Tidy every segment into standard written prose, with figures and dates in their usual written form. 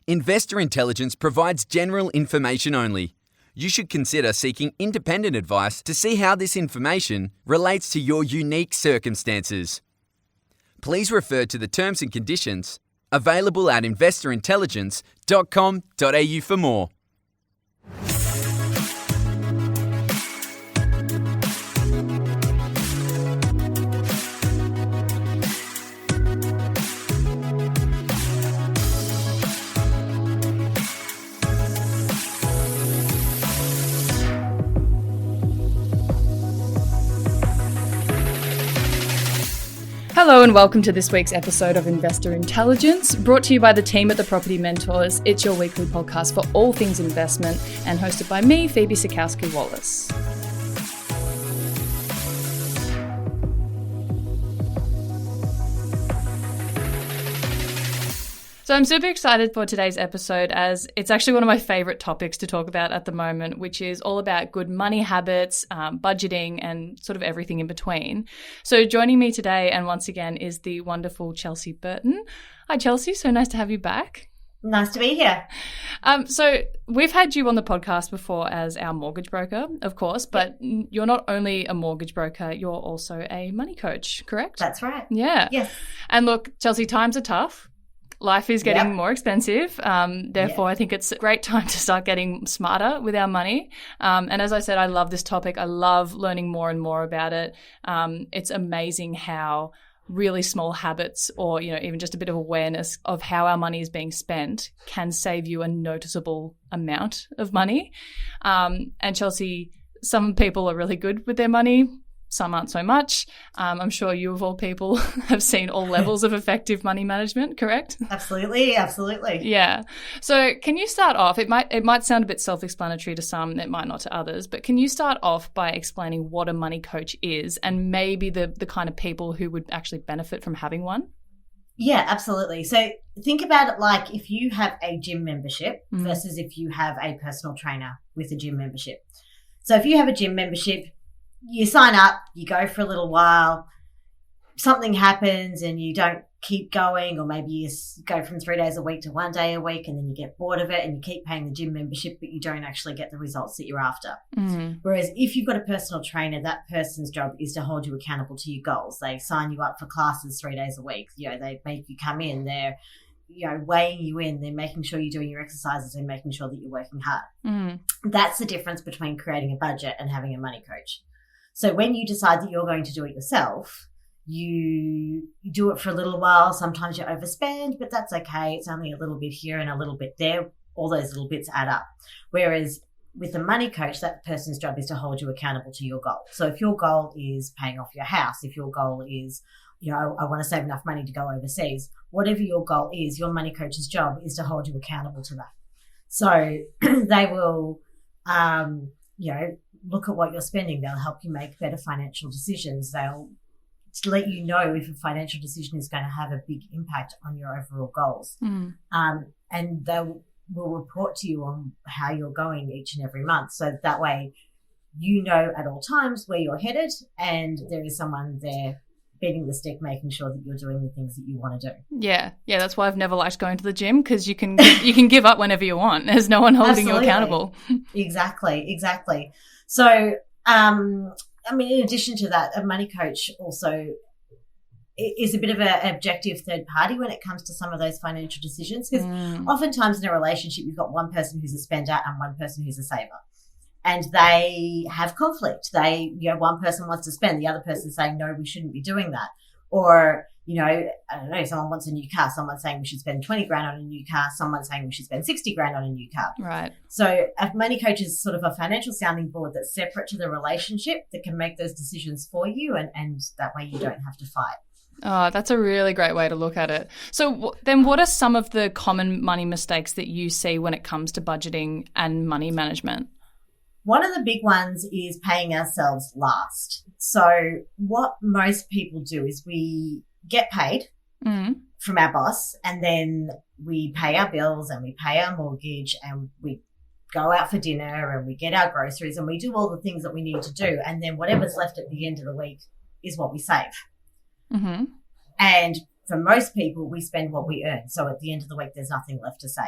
Investor Intelligence provides general information only. You should consider seeking independent advice to see how this information relates to your unique circumstances. Please refer to the terms and conditions available at investorintelligence.com.au for more. Hello and welcome to this week's episode of Investor Intelligence, brought to you by the team at the Property Mentors. It's your weekly podcast for all things investment and hosted by me, Phoebe Sikowski-Wallace. So I'm super excited for today's episode as it's actually one of my favorite topics to talk about at the moment, which is all about good money habits, budgeting, and sort of everything in between. So joining me today, and once again, is the wonderful Chelsea Burton. Hi, Chelsea. So nice to have you back. Nice to be here. So we've had you on the podcast before as our mortgage broker, of course, but you're not only a mortgage broker, you're also a money coach, correct? That's right. Yeah. Yes. And look, Chelsea, times are tough. Life is getting more expensive. Therefore, I think it's a great time to start getting smarter with our money. And as I said, I love this topic. I love learning more and more about it. It's amazing how really small habits or, even just a bit of awareness of how our money is being spent can save you a noticeable amount of money. And Chelsea, some people are really good with their money. Some aren't so much. I'm sure you, of all people, have seen all levels of effective money management, correct? Absolutely. Yeah. So can you start off, it might sound a bit self-explanatory to some, it might not to others, but can you start off by explaining what a money coach is and maybe the kind of people who would actually benefit from having one? Yeah, absolutely. So think about it like if you have a gym membership versus if you have a personal trainer with a gym membership. So if you have a gym membership, you sign up, you go for a little while, something happens and you don't keep going, or maybe you go from 3 days a week to 1 day a week and then you get bored of it and you keep paying the gym membership, but you don't actually get the results that you're after. Whereas if you've got a personal trainer, that person's job is to hold you accountable to your goals. They sign you up for classes 3 days a week. They make you come in, they're weighing you in, they're making sure you're doing your exercises and making sure that you're working hard. That's the difference between creating a budget and having a money coach. So when you decide that you're going to do it yourself, you do it for a little while. Sometimes you overspend, but that's okay. It's only a little bit here and a little bit there. All those little bits add up. Whereas with a money coach, that person's job is to hold you accountable to your goal. So if your goal is paying off your house, if your goal is, I want to save enough money to go overseas, whatever your goal is, your money coach's job is to hold you accountable to that. So they will, look at what you're spending. They'll help you make better financial decisions. They'll let you know if a financial decision is going to have a big impact on your overall goals. And they will report to you on how you're going each and every month. So that way, at all times where you're headed, and there is someone there beating the stick, making sure that you're doing the things that you want to do. Yeah, that's why I've never liked going to the gym, because you can give up whenever you want. There's no one holding you accountable. Exactly. So, in addition to that, a money coach also is a bit of an objective third party when it comes to some of those financial decisions, because oftentimes in a relationship, you've got one person who's a spender and one person who's a saver. And they have conflict. One person wants to spend, the other person's saying, no, we shouldn't be doing that. Or, I don't know, someone wants a new car. Someone's saying we should spend 20 grand on a new car. Someone's saying we should spend 60 grand on a new car. Right. So a money coach is sort of a financial sounding board that's separate to the relationship that can make those decisions for you. And that way you don't have to fight. Oh, that's a really great way to look at it. So then what are some of the common money mistakes that you see when it comes to budgeting and money management? One of the big ones is paying ourselves last. So what most people do is we get paid from our boss, and then we pay our bills and we pay our mortgage and we go out for dinner and we get our groceries and we do all the things that we need to do. And then whatever's left at the end of the week is what we save. And for most people, we spend what we earn. So at the end of the week, there's nothing left to save.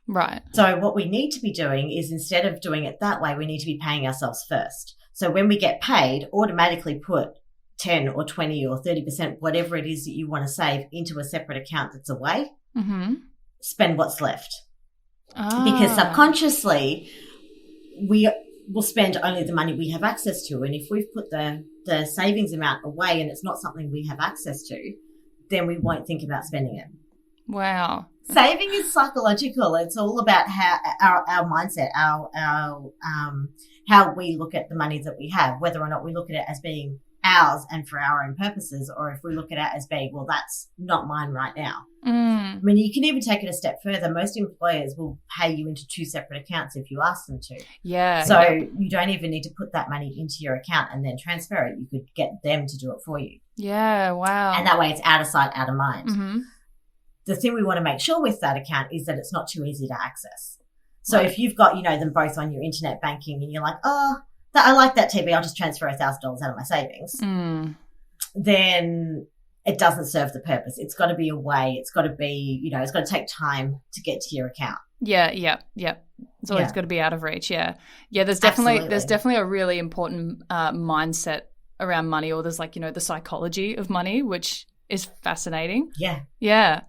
Right. So what we need to be doing is, instead of doing it that way, we need to be paying ourselves first. So when we get paid, automatically put 10 or 20 or 30%, whatever it is that you want to save, into a separate account that's away. Mm-hmm. Spend what's left. Because subconsciously, we will spend only the money we have access to. And if we've put the savings amount away and it's not something we have access to, then we won't think about spending it. Wow. Saving is psychological. It's all about how our mindset, how we look at the money that we have, whether or not we look at it as being ours and for our own purposes, or if we look at it as being, well, that's not mine right now. I mean, you can even take it a step further. Most employers will pay you into 2 separate accounts if you ask them to. Yeah. So you don't even need to put that money into your account and then transfer it. You could get them to do it for you. Yeah. Wow. And that way it's out of sight, out of mind. Mm-hmm. The thing we want to make sure with that account is that it's not too easy to access. So if you've got, them both on your internet banking and you're like, I like that TV, I'll just transfer $1,000 out of my savings, then it doesn't serve the purpose. It's got to be a way. It's got to be, it's got to take time to get to your account. Yeah. It's always got to be out of reach. Yeah. There's definitely a really important mindset around money, or there's the psychology of money, which is fascinating. Yeah.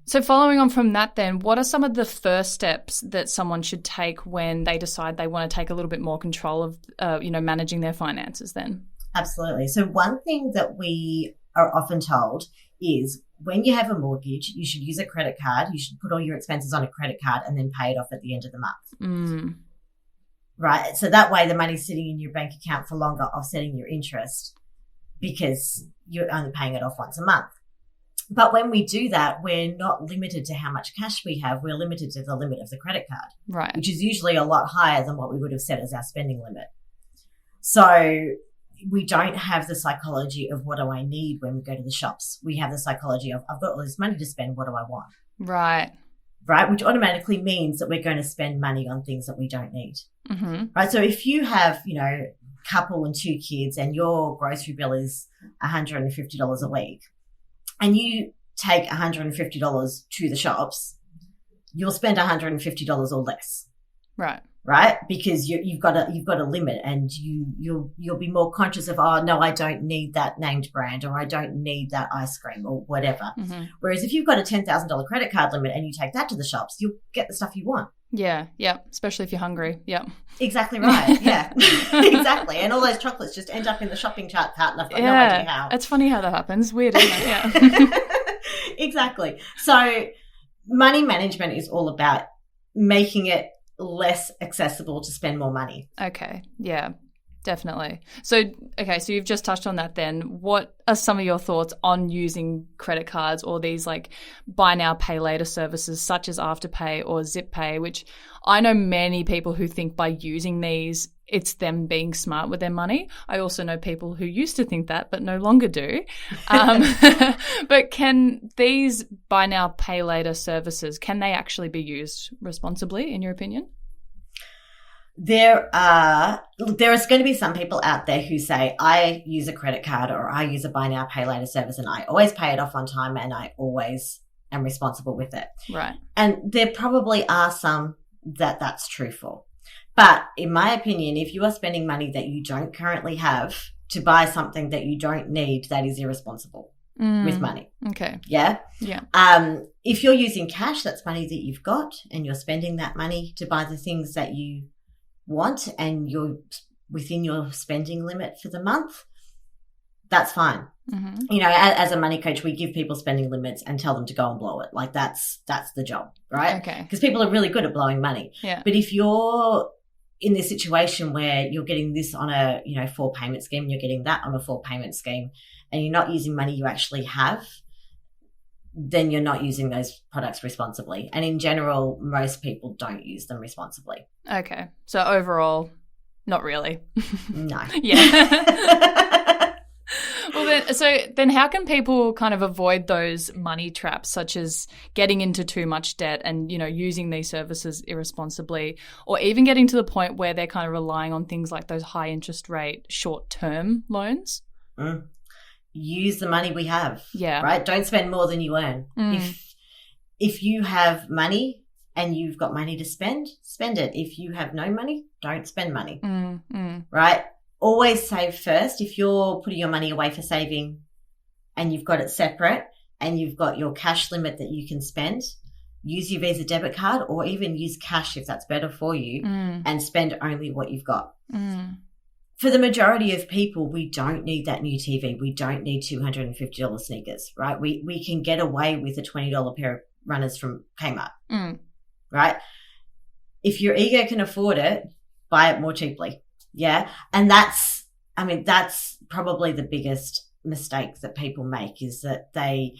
So following on from that then, what are some of the first steps that someone should take when they decide they want to take a little bit more control of, managing their finances then? Absolutely. So one thing that we are often told is, when you have a mortgage, you should use a credit card. You should put all your expenses on a credit card and then pay it off at the end of the month. Right? So that way the money's sitting in your bank account for longer, offsetting your interest, because you're only paying it off once a month. But when we do that, we're not limited to how much cash we have. We're limited to the limit of the credit card, right? Which is usually a lot higher than what we would have set as our spending limit. So we don't have the psychology of, what do I need when we go to the shops? We have the psychology of, I've got all this money to spend. What do I want? Right. Which automatically means that we're going to spend money on things that we don't need. Mm-hmm. Right. So if you have, couple and 2 kids and your grocery bill is $150 a week, and you take $150 to the shops, you'll spend $150 or less. Right? Because you've got a limit, and you'll be more conscious of, oh no, I don't need that named brand, or I don't need that ice cream, or whatever. Mm-hmm. Whereas if you've got a $10,000 credit card limit and you take that to the shops, you'll get the stuff you want. Yeah. Especially if you're hungry. Yeah. Exactly right. Yeah. Exactly. And all those chocolates just end up in the shopping cart and I've got no idea how. It's funny how that happens. Weird, isn't it? Yeah. Exactly. So money management is all about making it less accessible to spend more money. Okay. Yeah. Definitely. So you've just touched on that then. What are some of your thoughts on using credit cards, or these buy now, pay later services such as Afterpay or ZipPay, which I know many people who think by using these, it's them being smart with their money. I also know people who used to think that but no longer do. But can these buy now, pay later services, can they actually be used responsibly, in your opinion? There is going to be some people out there who say, I use a credit card or I use a buy now, pay later service, and I always pay it off on time and I always am responsible with it. Right. And there probably are some that's true for. But in my opinion, if you are spending money that you don't currently have to buy something that you don't need, that is irresponsible with money. Okay. Yeah? Yeah. If you're using cash, that's money that you've got, and you're spending that money to buy the things that you want, and you're within your spending limit for the month, that's fine. Mm-hmm. As a money coach, we give people spending limits and tell them to go and blow it. That's the job, right? Okay. Because people are really good at blowing money. Yeah. But if you're in this situation where you're getting this on a 4-payment scheme, and you're getting that on a 4-payment scheme, and you're not using money you actually have, then you're not using those products responsibly. And in general, most people don't use them responsibly. Okay. So overall, not really. No. Yeah. Well, then how can people kind of avoid those money traps, such as getting into too much debt and, using these services irresponsibly, or even getting to the point where they're kind of relying on things like those high interest rate short-term loans? Use the money we have. Yeah. Right? Don't spend more than you earn. If you have money and you've got money to spend it. If you have no money, don't spend money, right? Always save first. If you're putting your money away for saving and you've got it separate and you've got your cash limit that you can spend, use your Visa debit card or even use cash if that's better for you and spend only what you've got. For the majority of people, we don't need that new TV. We don't need $250 sneakers, right? We can get away with a $20 pair of runners from Kmart, right? If your ego can afford it, buy it more cheaply. Yeah. And that's probably the biggest mistake that people make, is that they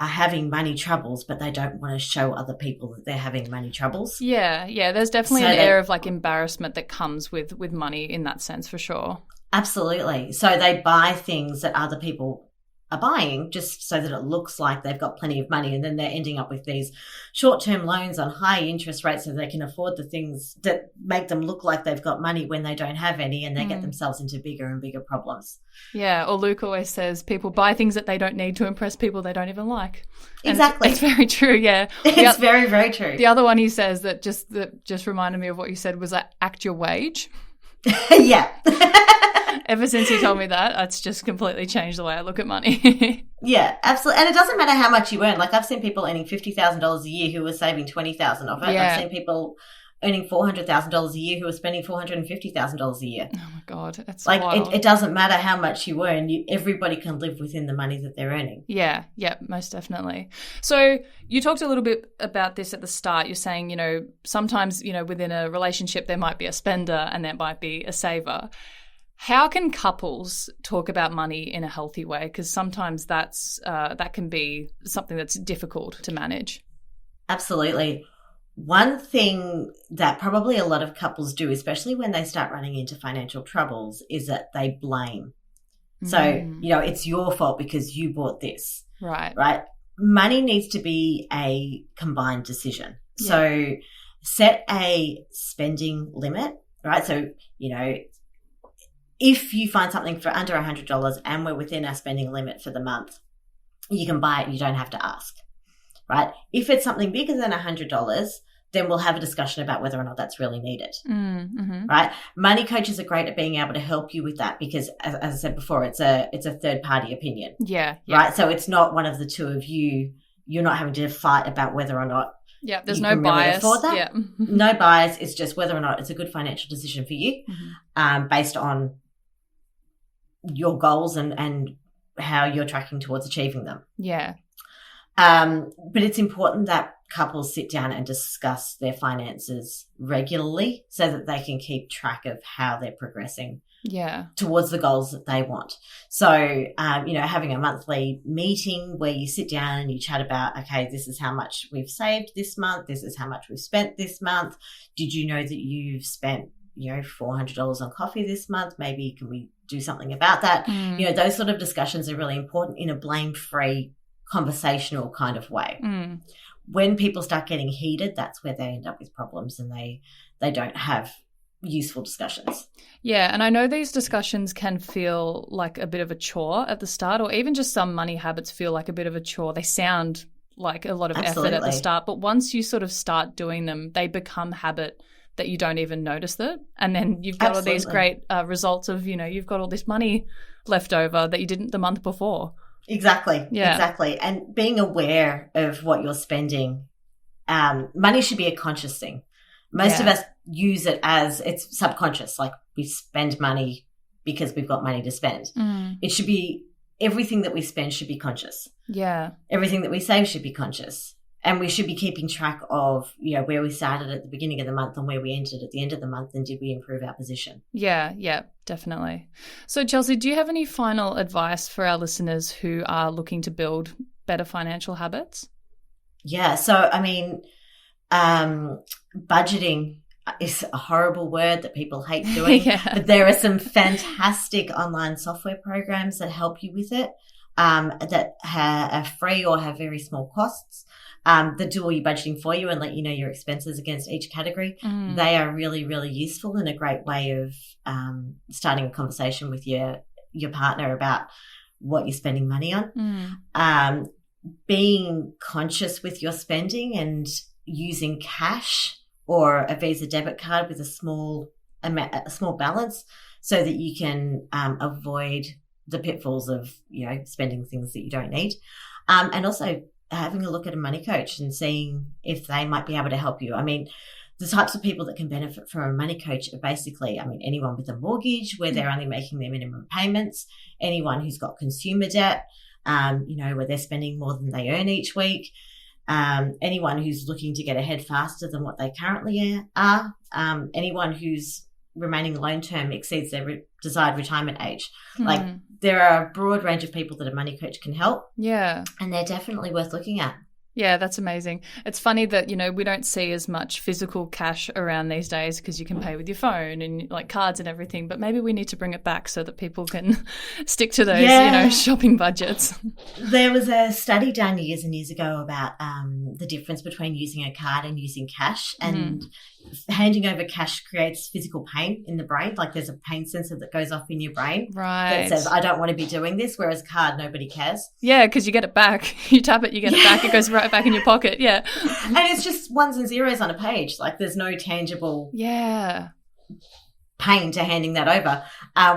are having money troubles, but they don't want to show other people that they're having money troubles. Yeah. There's definitely an air of like embarrassment that comes with money in that sense, for sure. Absolutely. So they buy things that other people are buying just so that it looks like they've got plenty of money, and then they're ending up with these short-term loans on high interest rates so they can afford the things that make them look like they've got money when they don't have any, and they get themselves into bigger and bigger problems. Yeah, or Luke always says people buy things that they don't need to impress people they don't even like. And exactly. It's very true, yeah. It's very, very true. The other one he says that just reminded me of what you said was act your wage. Yeah. Ever since he told me that, it's just completely changed the way I look at money. Yeah, absolutely. And it doesn't matter how much you earn. Like, I've seen people earning $50,000 a year who are saving $20,000 of it. Yeah. I've seen people earning $400,000 a year who are spending $450,000 a year. Oh my God, it's like wild. It doesn't matter how much you earn. Everybody can live within the money that they're earning. Yeah, most definitely. So you talked a little bit about this at the start. You're saying, sometimes, within a relationship there might be a spender and there might be a saver. How can couples talk about money in a healthy way? Because sometimes that can be something that's difficult to manage. Absolutely. One thing that probably a lot of couples do, especially when they start running into financial troubles, is that they blame. So, it's your fault because you bought this. Right. Right. Money needs to be a combined decision. Yeah. So set a spending limit, right? So, if you find something for under $100 and we're within our spending limit for the month, you can buy it. You don't have to ask, right? If it's something bigger than $100, then we'll have a discussion about whether or not that's really needed, right? Money coaches are great at being able to help you with that because, as I said before, it's a third-party opinion. Yeah. Right? So it's not one of the two of you. You're not having to fight about whether or not there's no bias. Really afford that. Yeah. No bias. It's just whether or not it's a good financial decision for you based on your goals and how you're tracking towards achieving them. Yeah. But it's important that couples sit down and discuss their finances regularly so that they can keep track of how they're progressing towards the goals that they want. So, having a monthly meeting where you sit down and you chat about, okay, this is how much we've saved this month. This is how much we've spent this month. Did you know that you've spent, $400 on coffee this month? Maybe can we do something about that? Those sort of discussions are really important in a blame-free conversational kind of way. When people start getting heated, that's where they end up with problems and they don't have useful discussions. Yeah, and I know these discussions can feel like a bit of a chore at the start, or even just some money habits feel like a bit of a chore. They sound like a lot of effort at the start, but once you sort of start doing them, they become habit that you don't even notice it. And then you've got all these great results of, you've got all this money left over that you didn't the month before. Exactly. Yeah. Exactly. And being aware of what you're spending, money should be a conscious thing. Most of us use it as it's subconscious, like we spend money because we've got money to spend. It should be, everything that we spend should be conscious. Yeah. Everything that we save should be conscious. And we should be keeping track of, where we started at the beginning of the month and where we entered at the end of the month, and did we improve our position? Yeah, definitely. So, Chelsea, do you have any final advice for our listeners who are looking to build better financial habits? Yeah. So, budgeting is a horrible word that people hate doing, but there are some fantastic online software programs that help you with it, that are free or have very small costs. That do all your budgeting for you and let you know your expenses against each category. They are really, really useful and a great way of starting a conversation with your partner about what you're spending money on. Being conscious with your spending and, using cash or a Visa debit card with a small balance so that you can avoid the pitfalls of, spending things that you don't need. And also having a look at a money coach and seeing if they might be able to help you. I mean, the types of people that can benefit from a money coach are basically, anyone with a mortgage where they're only making their minimum payments, anyone who's got consumer debt, where they're spending more than they earn each week, anyone who's looking to get ahead faster than what they currently are, anyone whose remaining loan term exceeds their desired retirement age. Like, there are a broad range of people that a money coach can help. Yeah. And they're definitely worth looking at. Yeah, that's amazing. It's funny that, we don't see as much physical cash around these days because you can pay with your phone and like cards and everything, but maybe we need to bring it back so that people can stick to those, shopping budgets. There was a study done years and years ago about the difference between using a card and using cash, and handing over cash creates physical pain in the brain. Like, there's a pain sensor that goes off in your brain that says, I don't want to be doing this, whereas card, nobody cares. Yeah, because you get it back. You tap it, you get it back. It goes right back in your pocket. Yeah. And it's just ones and zeros on a page. Like, there's no tangible pain to handing that over.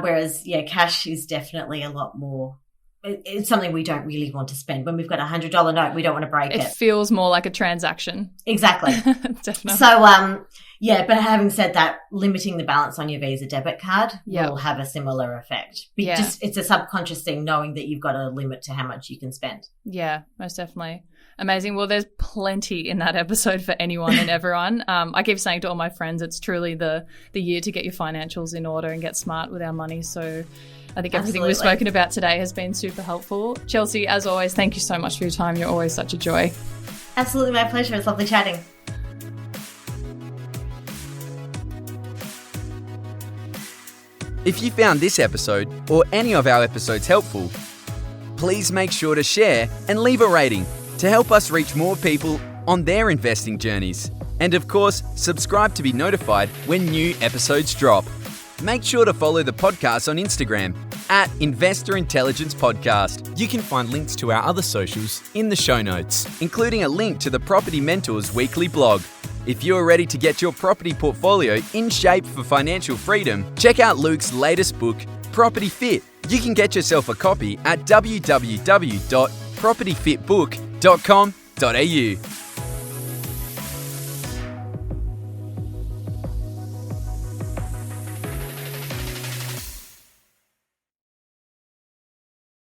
Whereas, cash is definitely a lot more. It's something we don't really want to spend. When we've got a $100 note, we don't want to break it. It feels more like a transaction. Exactly. Definitely. So, but having said that, limiting the balance on your Visa debit card will have a similar effect. It's a subconscious thing, knowing that you've got a limit to how much you can spend. Yeah, most definitely. Amazing. Well, there's plenty in that episode for anyone and everyone. I keep saying to all my friends, it's truly the year to get your financials in order and get smart with our money. So I think everything we've spoken about today has been super helpful. Chelsea, as always, thank you so much for your time. You're always such a joy. Absolutely, my pleasure. It's lovely chatting. If you found this episode or any of our episodes helpful, please make sure to share and leave a rating to help us reach more people on their investing journeys. And of course, subscribe to be notified when new episodes drop. Make sure to follow the podcast on Instagram @Investor Intelligence Podcast. You can find links to our other socials in the show notes, including a link to the Property Mentors weekly blog. If you're ready to get your property portfolio in shape for financial freedom, check out Luke's latest book, Property Fit. You can get yourself a copy at www.propertyfitbook.com.au.